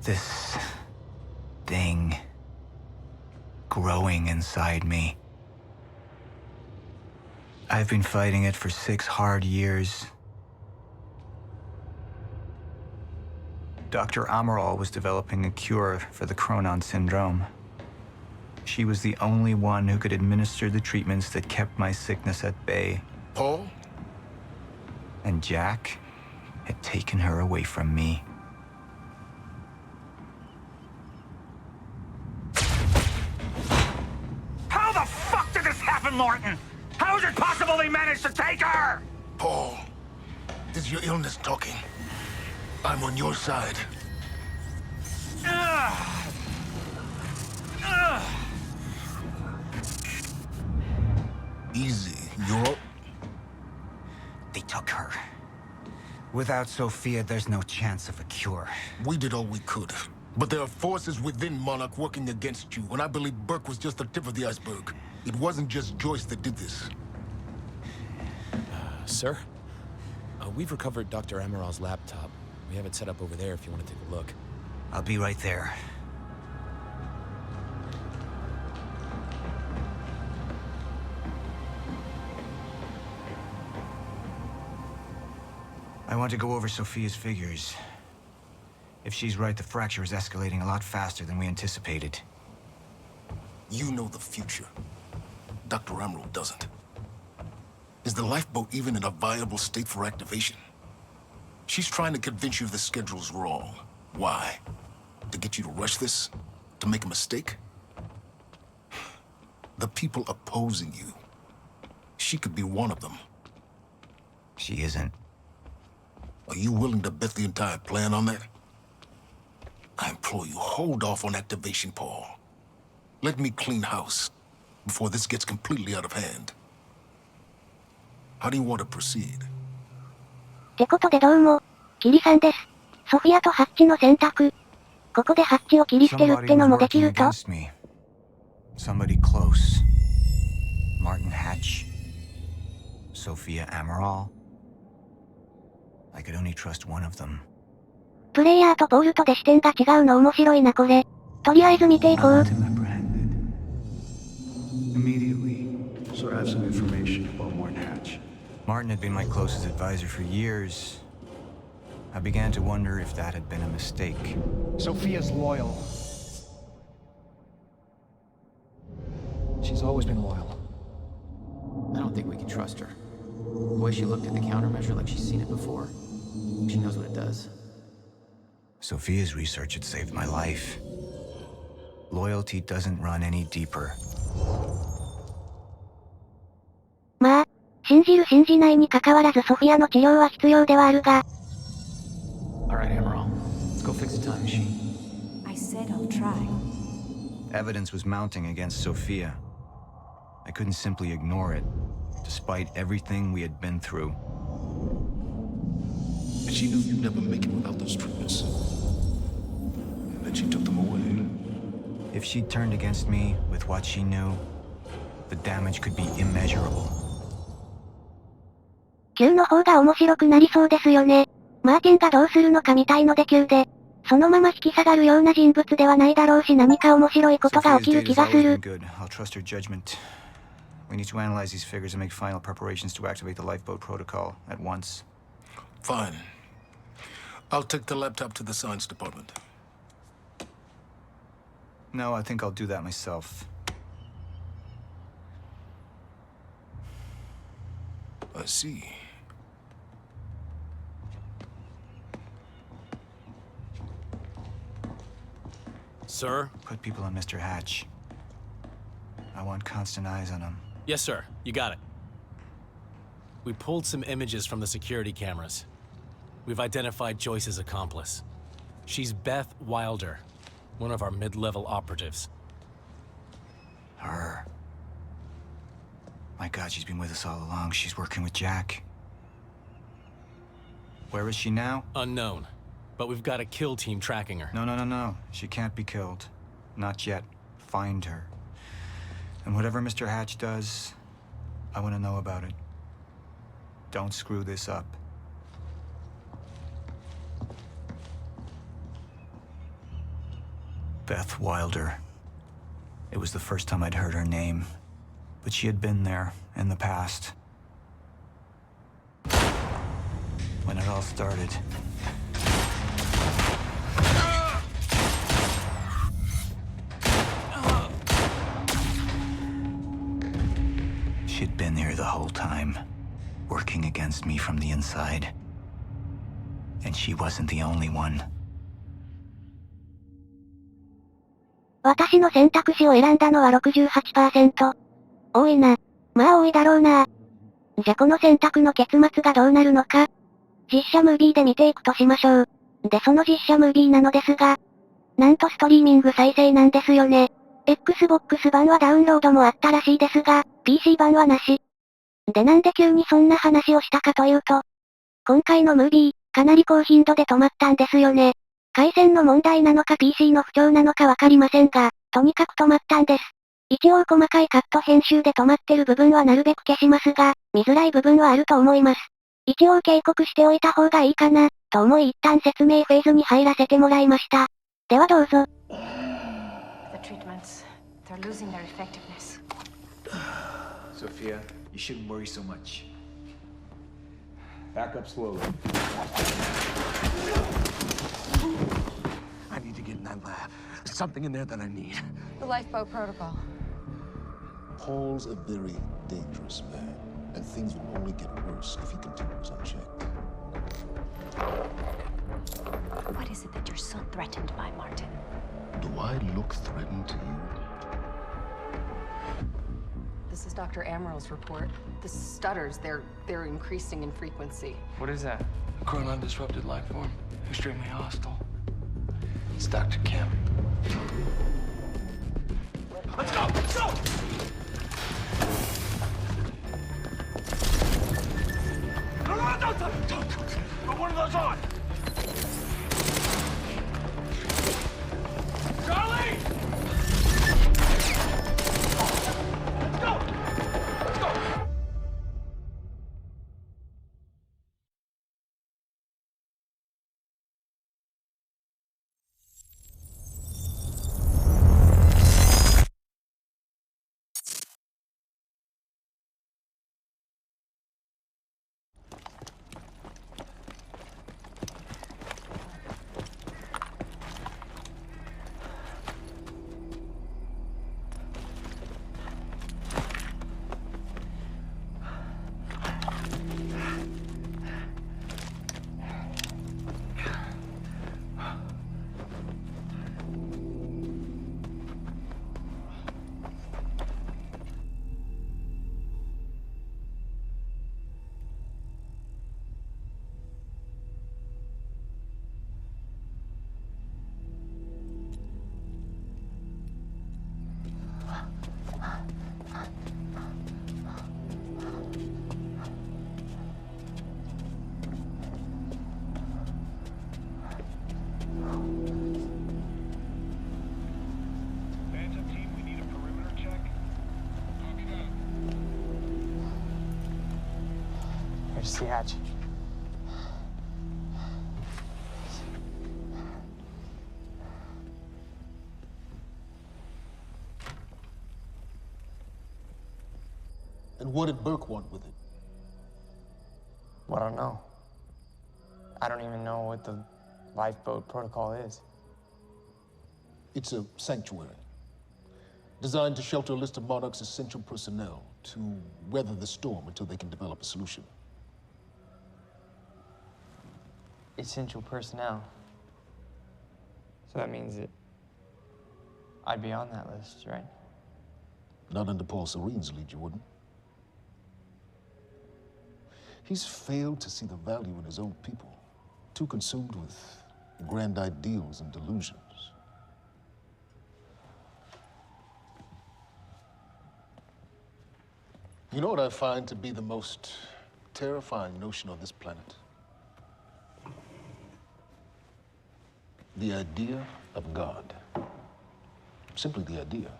This thing growing inside me. I've been fighting it for 6 hard years. Dr. Amaral was developing a cure for the Cronon syndrome. She was the only one who could administer the treatments that kept my sickness at bay. Paul? And Jack had taken her away from me. How the fuck did this happen, Martin? How is it possible they managed to take her? Paul, this is your illness talking. I'm on your side. Easy, you're... They took her. Without Sophia, there's no chance of a cure. We did all we could. But there are forces within Monarch working against you, and I believe Burke was just the tip of the iceberg. It wasn't just Joyce that did this. Sir? We've recovered Dr. Amaral's laptop. We have it set up over there if you want to take a look. I'll be right there. I want to go over Sophia's figures. If she's right, the fracture is escalating a lot faster than we anticipated. You know the future. Dr. Amaral doesn't. Is the lifeboat even in a viable state for activation? She's trying to convince you the schedule's wrong. Why? To get you to rush this? To make a mistake? The people opposing you. She could be one of them. She isn't. Are you willing to bet the entire plan on that? I implore you, hold off on activation, Paul. Let me clean house before this gets completely out of hand. How do you want to proceed? ってことでどうも、キリさんです。ソフィアとハッチの選択。ここでハッチを切り捨てるってのもできると Somebody close. Martin Hatch. Sophia Amaral. I could only trust one of them. プレイヤーとポールとで視点が違うの面白いなこれ。とりあえず見ていこう。Immediately, so I have some information about Martin Hatch. Martin had been my closest advisor for years. I began to wonder if that had been a mistake. Sophia's loyal. She's always been loyal. I don't think we can trust her. The way she looked at the countermeasure like she's seen it before. She knows what it does. Sophia's research had saved my life. Loyalty doesn't run any deeper. まあ、信じる信じないに関わらずソフィアの治療は必要ではあるが。Alright, Amaral. Let's go fix the time machine. I said I'll try. Evidence was mounting against Sophia. I couldn't simply ignore it, despite everything we had been through. She knew you'd never make it without those treatments. And then she took them away. If she'd turned against me with what she knew, the damage could be immeasurable. 9の方が面白くなりそうですよね。マーティンがどうするのかみたいので9で、そのまま引き下がるような人物ではないだろうし何か面白いことが起きる気がする。We need to analyze these figures and make final preparations to activate the lifeboat protocol at once. Fine. I'll take the laptop to the science department. No, I think I'll do that myself. I see. Sir? Put people on Mr. Hatch. I want constant eyes on him. Yes, sir. You got it. We pulled some images from the security cameras. We've identified Joyce's accomplice. She's Beth Wilder, one of our mid-level operatives. Her. My God, she's been with us all along. She's working with Jack. Where is she now? Unknown. But we've got a kill team tracking her. No. She can't be killed. Not yet. Find her. And whatever Mr. Hatch does, I want to know about it. Don't screw this up. Beth Wilder. It was the first time I'd heard her name, but she had been there in the past. When it all started. She'd been here the whole time, working against me from the inside. And she wasn't the only one. 私の選択肢を選んだのは 68%。多いな。まあ多いだろうな。じゃこの選択の結末がどうなるのか。実写ムービーで見ていくとしましょう。でその実写ムービーなのですが、なんとストリーミング再生なんですよね。Xbox 版はダウンロードもあったらしいですが、PC 版はなし。でなんで急にそんな話をしたかというと、今回のムービー、かなり高頻度で止まったんですよね。回線の問題なのか PC の不調なのかわかりませんが、とにかく止まったんです。一応細かいカット編集で止まってる部分はなるべく消しますが、見づらい部分はあると思います。一応警告しておいた方がいいかな、と思い一旦説明フェーズに入らせてもらいました。ではどうぞ。The treatments, they're losing their effectiveness. Sophia, you shouldn't worry so much. Back up slowly. I need to get in that lab. There's something in there that I need. The lifeboat protocol. Paul's a very dangerous man, and things will only get worse if he continues unchecked. What is it that you're so threatened by, Martin? Do I look threatened to you? This is Dr. Amaral's report. The stutters, they're increasing in frequency. What is that? A chronon disrupted life form. Extremely hostile. It's Dr. Kim. Let's go! Let's go! Don't put one of those on! Charlie! Let's go! Let's go! Here's the hatch. And what did Burke want with it? Well, I don't know. I don't even know what the lifeboat protocol is. It's a sanctuary. Designed to shelter a list of Monarch's essential personnel to weather the storm until they can develop a solution. Essential personnel. So that means that I'd be on that list, right? Not under Paul Serene's lead, you wouldn't. He's failed to see the value in his own people, too consumed with grand ideals and delusions. You know what I find to be the most terrifying notion on this planet? The idea of God. Simply the idea.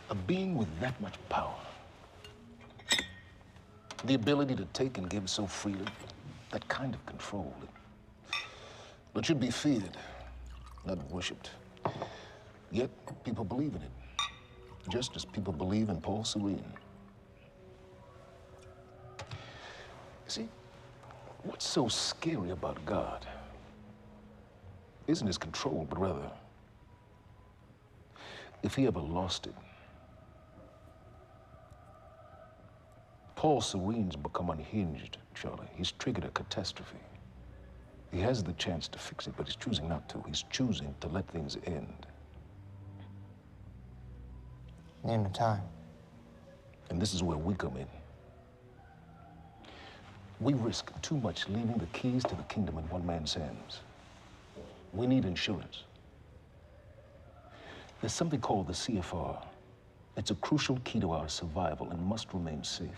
A being with that much power. The ability to take and give so freely. That kind of control. It should be feared. not worshipped. Yet, people believe in it. Just as people believe in Paul Serene. See, what's so scary about God isn't his control, but rather, if he ever lost it. Paul Serene's become unhinged, Charlie. He's triggered a catastrophe. He has the chance to fix it, but he's choosing not to. He's choosing to let things end. Name the time. And this is where we come in. We risk too much leaving the keys to the kingdom in one man's hands. We need insurance. There's something called the CFR. It's a crucial key to our survival and must remain safe.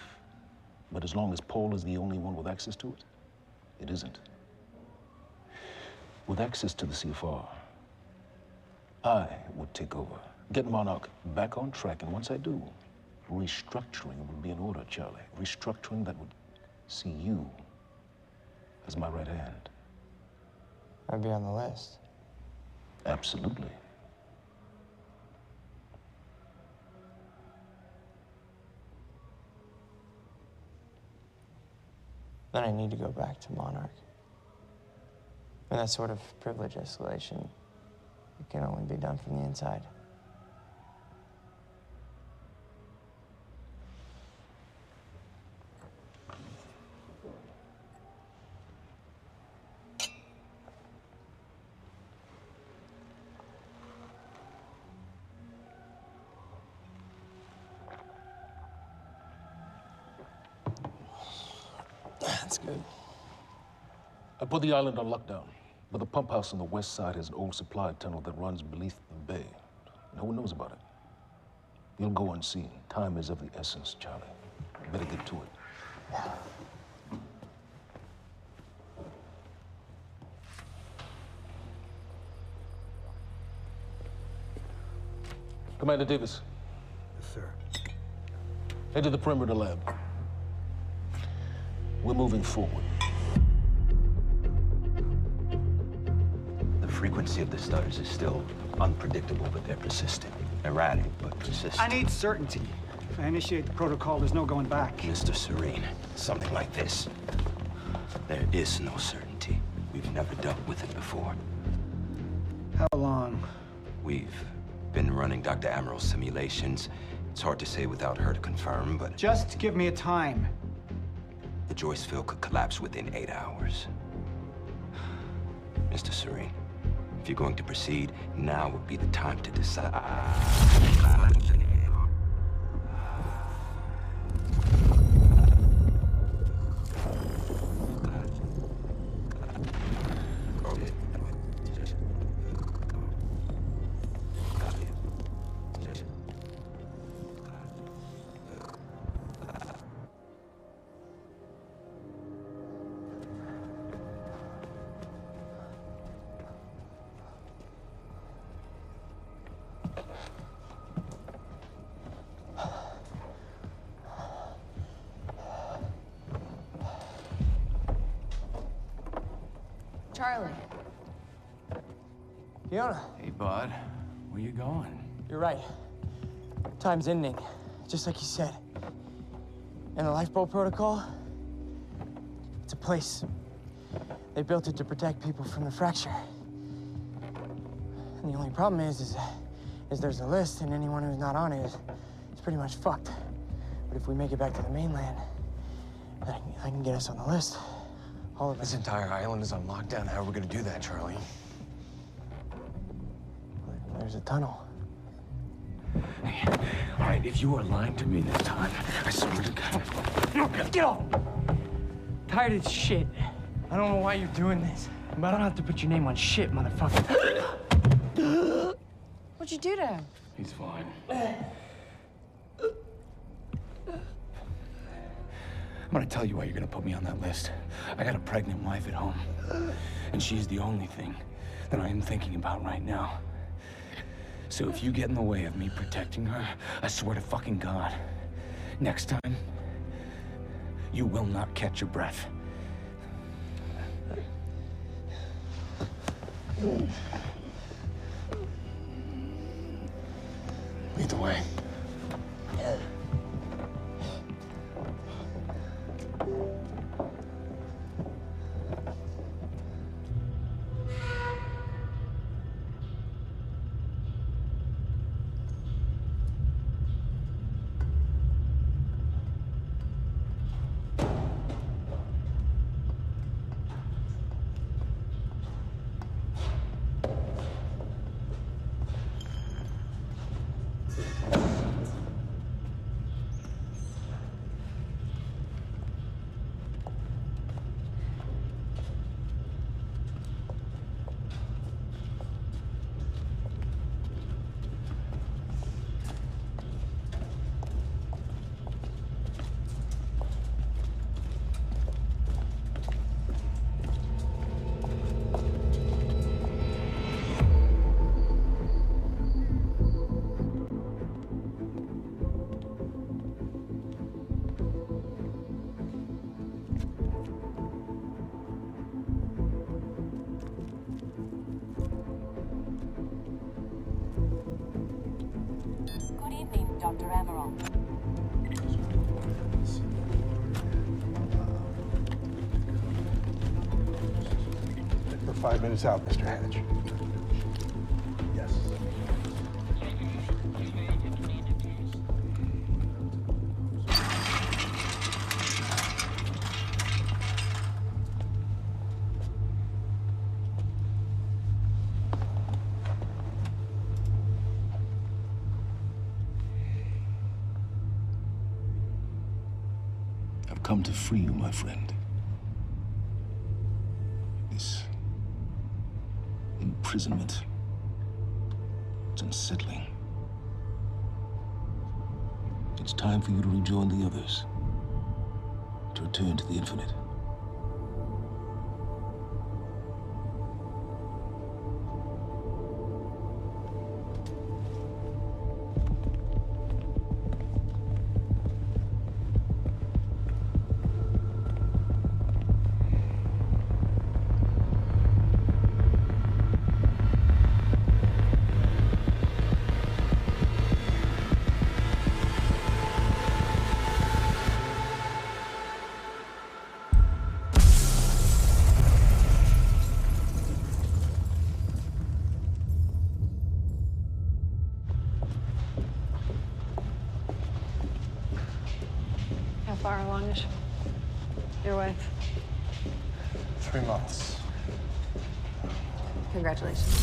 But as long as Paul is the only one with access to it, it isn't. With access to the CFR, I would take over, get Monarch back on track, and once I do, restructuring would be in order, Charlie. Restructuring that would see you as my right hand. I'd be on the list. Absolutely. Then I need to go back to Monarch. And that sort of privilege escalation, it can only be done from the inside. That's good. I put the island on lockdown, but the pump house on the west side has an old supply tunnel that runs beneath the bay. No one knows about it. You'll go unseen. Time is of the essence, Charlie. Better get to it. Yeah. Commander Davis. Yes, sir. Head to the perimeter lab. We're moving forward. The frequency of the stutters is still unpredictable, but they're persistent. Erratic, but persistent. I need certainty. If I initiate the protocol, there's no going back. Mr. Serene, something like this. There is no certainty. We've never dealt with it before. How long? We've been running Dr. Amaral's simulations. It's hard to say without her to confirm, but... Just give me a time. The Joyce field could collapse within 8 hours. Mr. Serene, if you're going to proceed, now would be the time to decide. Charlie. Fiona. Hey, bud. Where you going? You're right. Time's ending, just like you said. And the lifeboat protocol? It's a place. They built it to protect people from the fracture. And the only problem is there's a list, and anyone who's not on it is pretty much fucked. But if we make it back to the mainland, that can get us on the list. All of us. This entire island is on lockdown. How are we gonna do that, Charlie? There's a tunnel. Hey, all right, if you are lying to me this time, I swear to God. Get off! Tired of this shit. I don't know why you're doing this, but I don't have to put your name on shit, motherfucker. What'd you do to him? He's fine. I'm gonna tell you why you're gonna put me on that list. I got a pregnant wife at home, and she's the only thing that I am thinking about right now. So if you get in the way of me protecting her, I swear to fucking God, next time, you will not catch your breath. Lead the way. Dr. Amaral. We're 5 minutes out, Mr. Hatch. Yes. I've come to free you, my friend. This imprisonment, it's unsettling. It's time for you to rejoin the others, to return to the infinite. How far along is your wife? 3 months. Congratulations.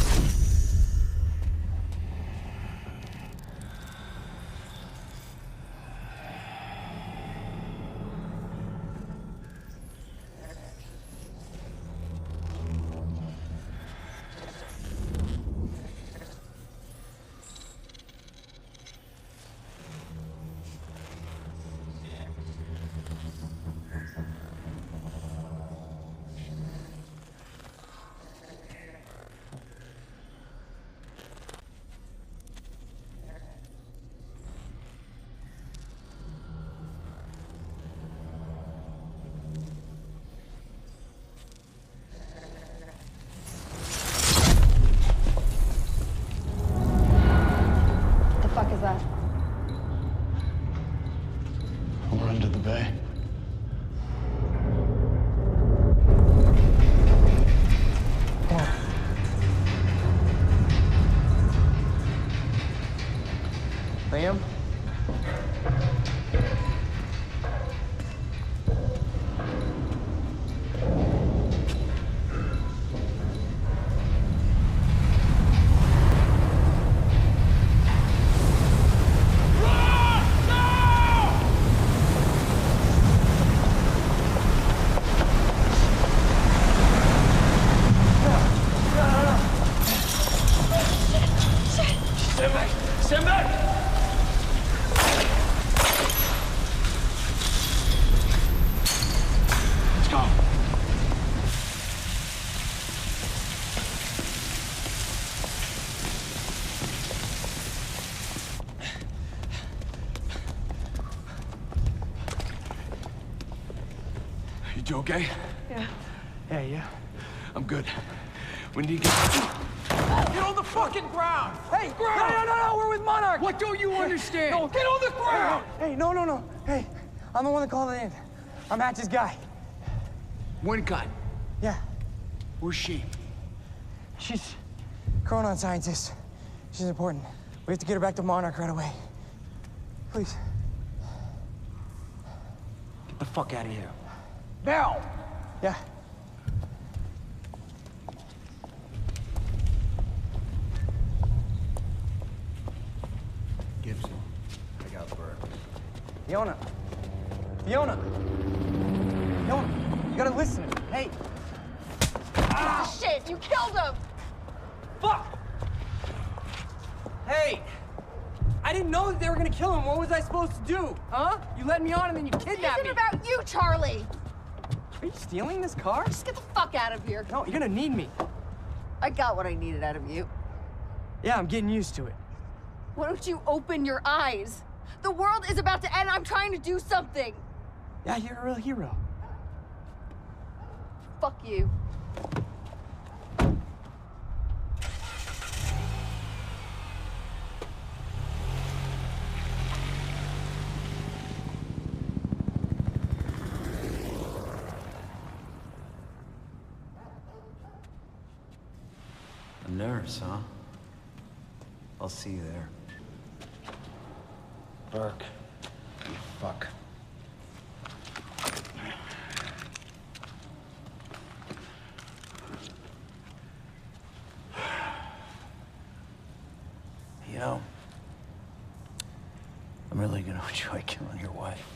What the fuck is that? We're under the bay. Liam? Stand back! Let's go. You okay? Yeah. Yeah. I'm good. We need to get... Get on the fucking ground! Hey, ground! No, we're with Mike! Monarch! What don't you understand? No, Get on the ground! Hey, no. Hey, I'm the one that called it in. I'm Hatch's guy. One gun. Yeah. Where's she? She's Chronon scientist. She's important. We have to get her back to Monarch right away. Please. Get the fuck out of here. Now! Yeah. Gibson, I got Burke. Fiona, you gotta listen to me. Hey. Ah, shit! You killed him! Fuck! Hey! I didn't know that they were gonna kill him. What was I supposed to do? Huh? You led me on and then you kidnapped me. It isn't about you, Charlie! Are you stealing this car? Just get the fuck out of here. No, you're gonna need me. I got what I needed out of you. Yeah, I'm getting used to it. Why don't you open your eyes? The world is about to end. I'm trying to do something. Yeah, you're a real hero. Fuck you. A nurse, huh? I'll see you there. Burke. You fuck. You know, I'm really gonna enjoy killing your wife.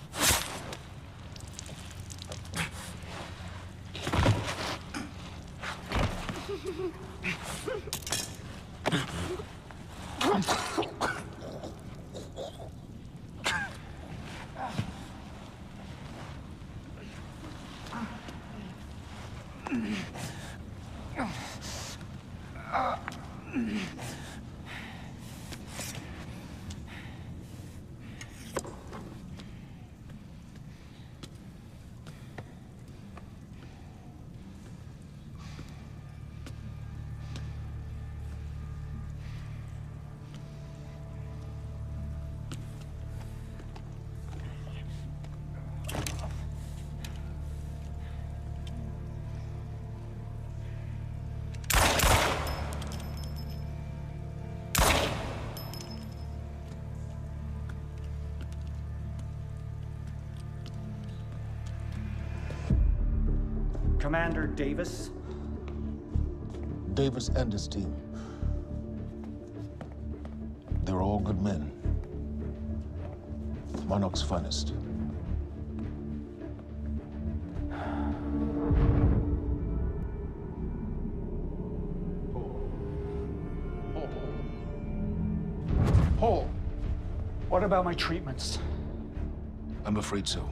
Commander Davis? Davis and his team. They're all good men. Monarch's finest. Paul, what about my treatments? I'm afraid so.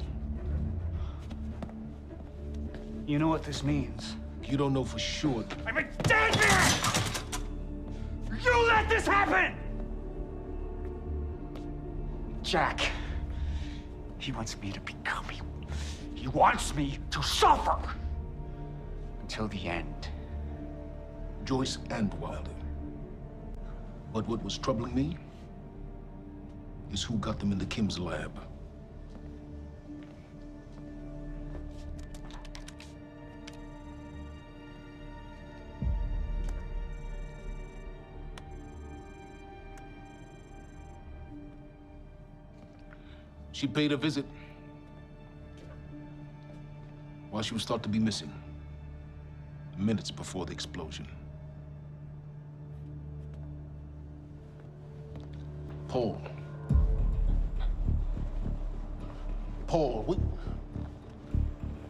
You know what this means? You don't know for sure. I'm a dead man! You let this happen! Jack, he wants me to become you. He wants me to suffer until the end. Joyce and Wilder. But what was troubling me is who got them into Kim's lab. She paid a visit while she was thought to be missing, minutes before the explosion.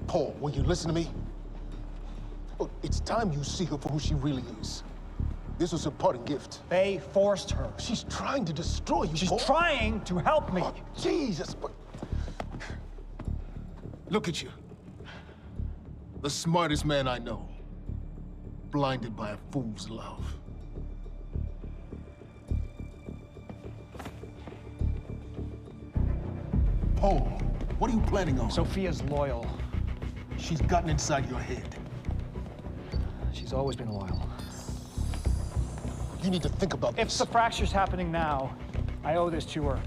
Paul, will you listen to me? Look, it's time you see her for who she really is. This was her parting gift. They forced her. She's trying to destroy you, She's Paul. trying to help me. Oh, Jesus, but... Look at you. The smartest man I know. Blinded by a fool's love. Paul, what are you planning on? Sophia's loyal. She's gotten inside your head. She's always been loyal. You need to think about If this. the fracture's happening now, I owe this to her.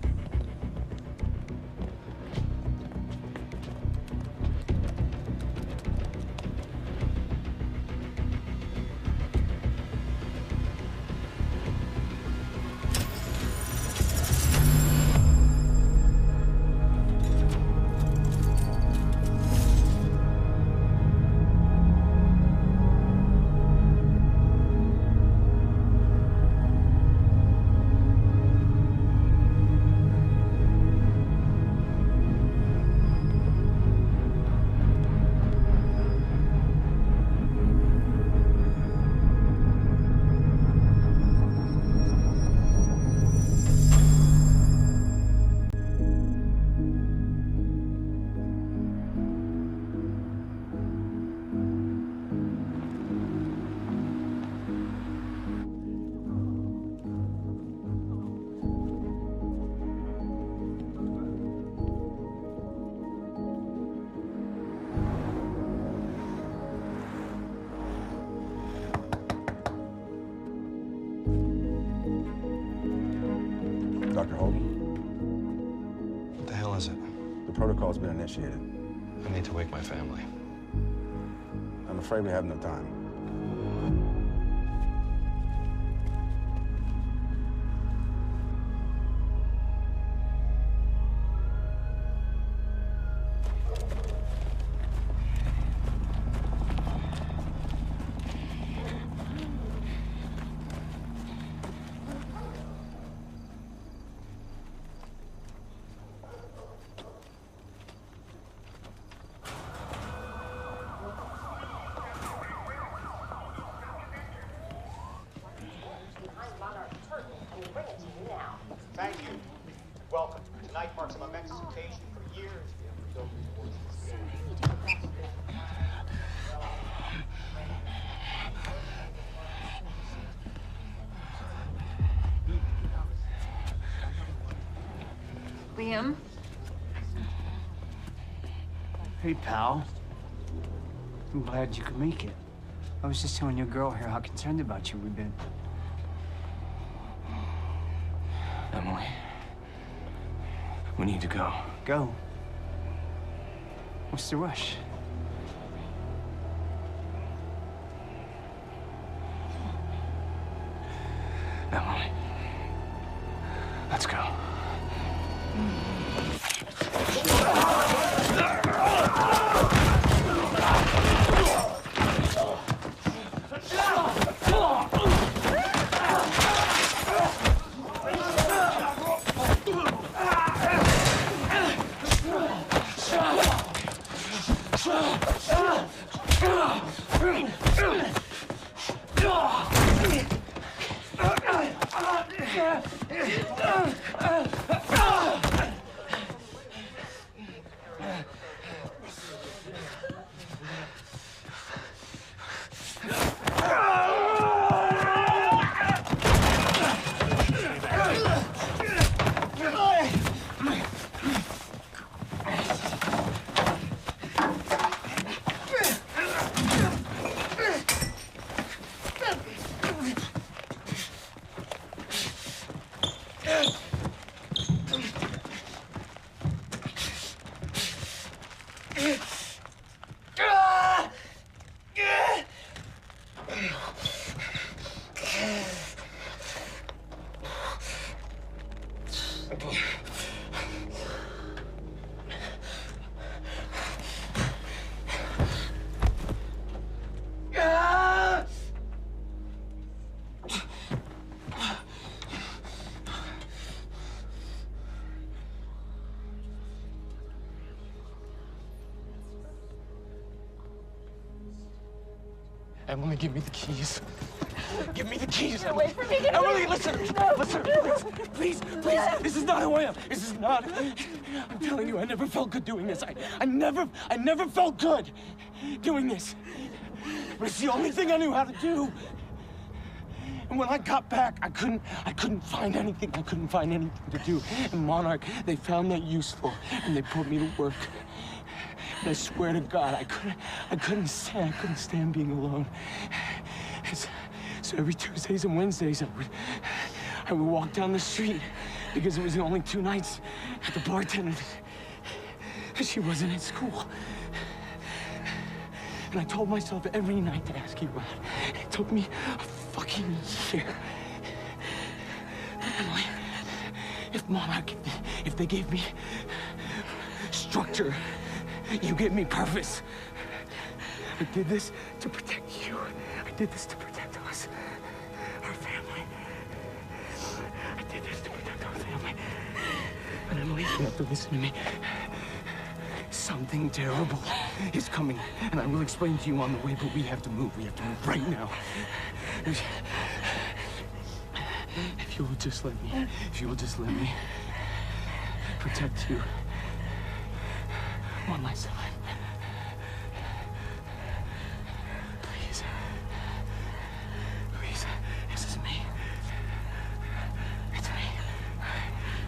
Dr. Hogan? What the hell is it? The protocol's been initiated. I need to wake my family. I'm afraid we have no time. Thank you. Welcome. Tonight marks a momentous occasion. For years, we have built towards this day. Liam? Hey, pal. I'm glad you could make it. I was just telling your girl here how concerned about you we've been. Emily, we need to go. Go? What's the rush? Emily, let's go. Emily, give me the keys. Give me the keys. Get away from me. Get Emily, away. listen. No. Listen, please, please. This is not who I am. This is not. I'm telling you, I never felt good doing this. I never felt good doing this. But it's the only thing I knew how to do. And when I got back, I couldn't find anything. I couldn't find anything to do. And Monarch, they found that useful, and they put me to work. And I swear to God, I couldn't stand being alone. So every Tuesdays and Wednesdays, I would walk down the street Because it was the only 2 nights at the bartender. She wasn't in school. And I told myself every night to ask you out. It took me a fucking year. But Emily, if Monarch, if they gave me structure, you gave me purpose. I did this to protect you. I did this to protect us. Our family. I did this to protect our family. But Emily, you have to listen to me. Something terrible is coming, and I will explain to you on the way, but we have to move. We have to move right now. If you will just let me protect you one last time. Please. Please, this is me. It's me.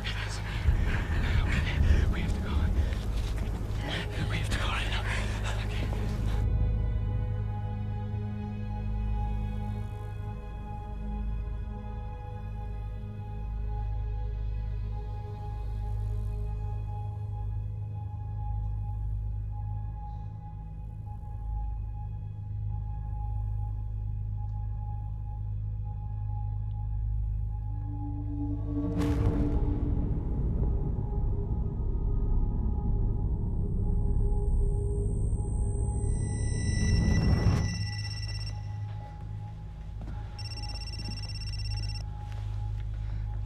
It is me. Okay, we have to go. We have to go right now. Okay.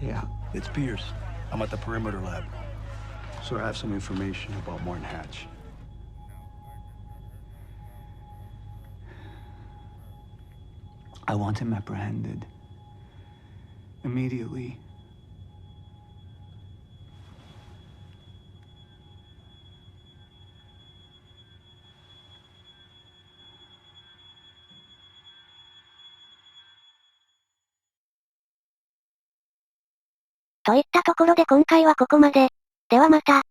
Yeah, It's Pierce. I'm at the perimeter lab. so I have some information about Martin Hatch. I want him apprehended. Immediately.といったところで今回はここまで。ではまた。